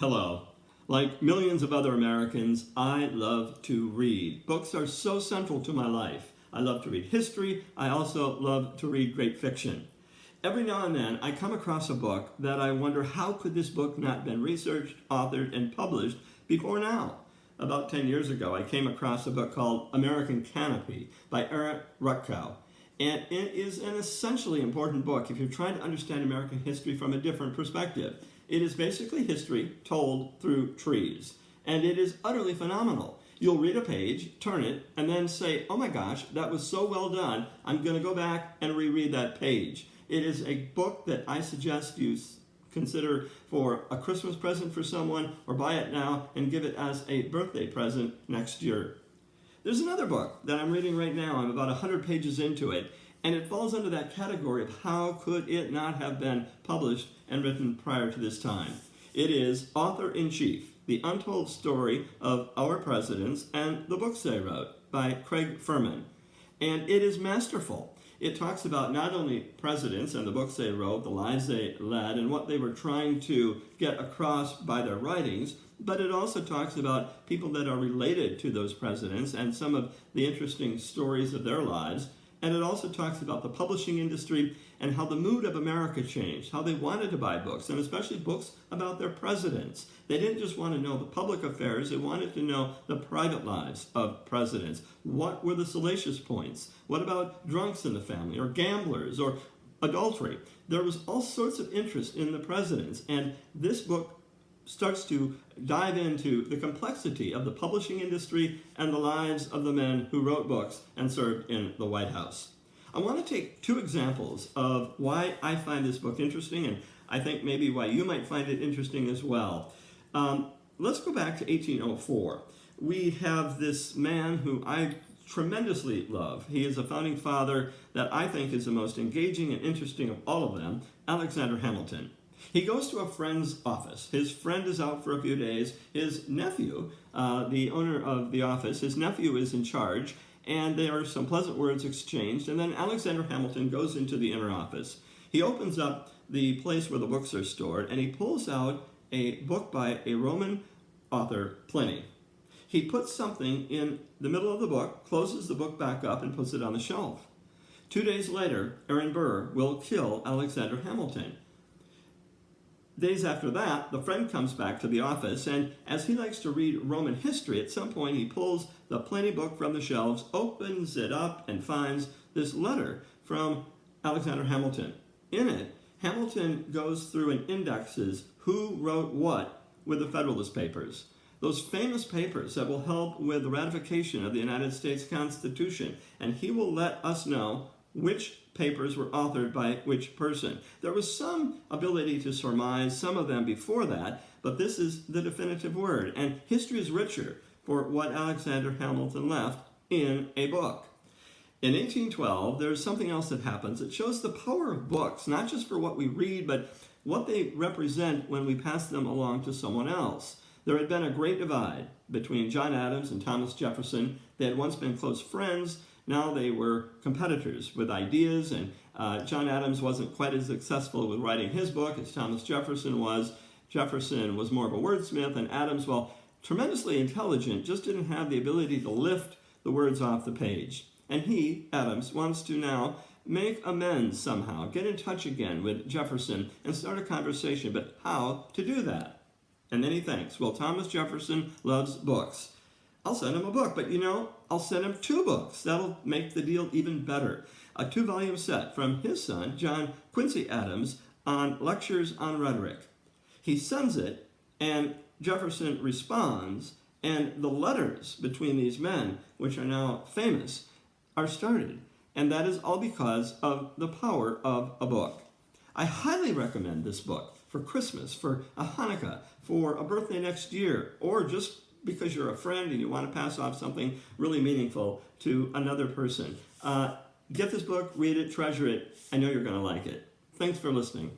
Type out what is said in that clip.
Hello. Like millions of other Americans, I love to read. Books are so central to my life. I love to read history. I also love to read great fiction. Every now and then, I come across a book that I wonder, how could this book not have been researched, authored, and published before now? About 10 years ago, I came across a book called American Canopy by Eric Rutkow. And it is an essentially important book if you're trying to understand American history from a different perspective. It is basically history told through trees, and it is utterly phenomenal. You'll read a page, turn it, and then say, oh my gosh, that was so well done, I'm going to go back and reread that page. It is a book that I suggest you consider for a Christmas present for someone, or buy it now and give it as a birthday present next year. There's another book that I'm reading right now. I'm about 100 pages into it, and it falls under that category of how could it not have been published and written prior to this time. It is Author-in-Chief, The Untold Story of Our Presidents and the Books They Wrote by Craig Furman. And it is masterful. It talks about not only presidents and the books they wrote, the lives they led, and what they were trying to get across by their writings, but it also talks about people that are related to those presidents and some of the interesting stories of their lives. And it also talks about the publishing industry and how the mood of America changed, how they wanted to buy books, and especially books about their presidents. They didn't just want to know the public affairs, they wanted to know the private lives of presidents. What were the salacious points? What about drunks in the family, or gamblers, or adultery? There was all sorts of interest in the presidents, and this book starts to dive into the complexity of the publishing industry and the lives of the men who wrote books and served in the White House. I want to take two examples of why I find this book interesting, and I think maybe why you might find it interesting as well. Let's go back to 1804. We have this man who I tremendously love. He is a founding father that I think is the most engaging and interesting of all of them, Alexander Hamilton. He goes to a friend's office. His friend is out for a few days. His nephew, the owner of the office, his nephew is in charge, and there are some pleasant words exchanged, and then Alexander Hamilton goes into the inner office. He opens up the place where the books are stored, and he pulls out a book by a Roman author, Pliny. He puts something in the middle of the book, closes the book back up, and puts it on the shelf. 2 days later, Aaron Burr will kill Alexander Hamilton. Days after that, the friend comes back to the office, and as he likes to read Roman history, at some point he pulls the Pliny book from the shelves, opens it up, and finds this letter from Alexander Hamilton. In it, Hamilton goes through and indexes who wrote what with the Federalist Papers. Those famous papers that will help with the ratification of the United States Constitution, and he will let us know which papers were authored by which person. There was some ability to surmise some of them before that, but this is the definitive word. And history is richer for what Alexander Hamilton left in a book. In 1812, there's something else that happens. It shows the power of books, not just for what we read, but what they represent when we pass them along to someone else. There had been a great divide between John Adams and Thomas Jefferson. They had once been close friends. Now they were competitors with ideas, and John Adams wasn't quite as successful with writing his book as Thomas Jefferson was. Jefferson was more of a wordsmith, and Adams, while tremendously intelligent, just didn't have the ability to lift the words off the page. And he, Adams, wants to now make amends somehow, get in touch again with Jefferson and start a conversation, but how to do that? And then he thinks, well, Thomas Jefferson loves books. I'll send him a book, but I'll send him 2 books. That'll make the deal even better. A 2-volume set from his son, John Quincy Adams, on lectures on rhetoric. He sends it, and Jefferson responds, and the letters between these men, which are now famous, are started. And that is all because of the power of a book. I highly recommend this book for Christmas, for a Hanukkah, for a birthday next year, or just because you're a friend and you want to pass off something really meaningful to another person. Get this book, read it, treasure it. I know you're going to like it. Thanks for listening.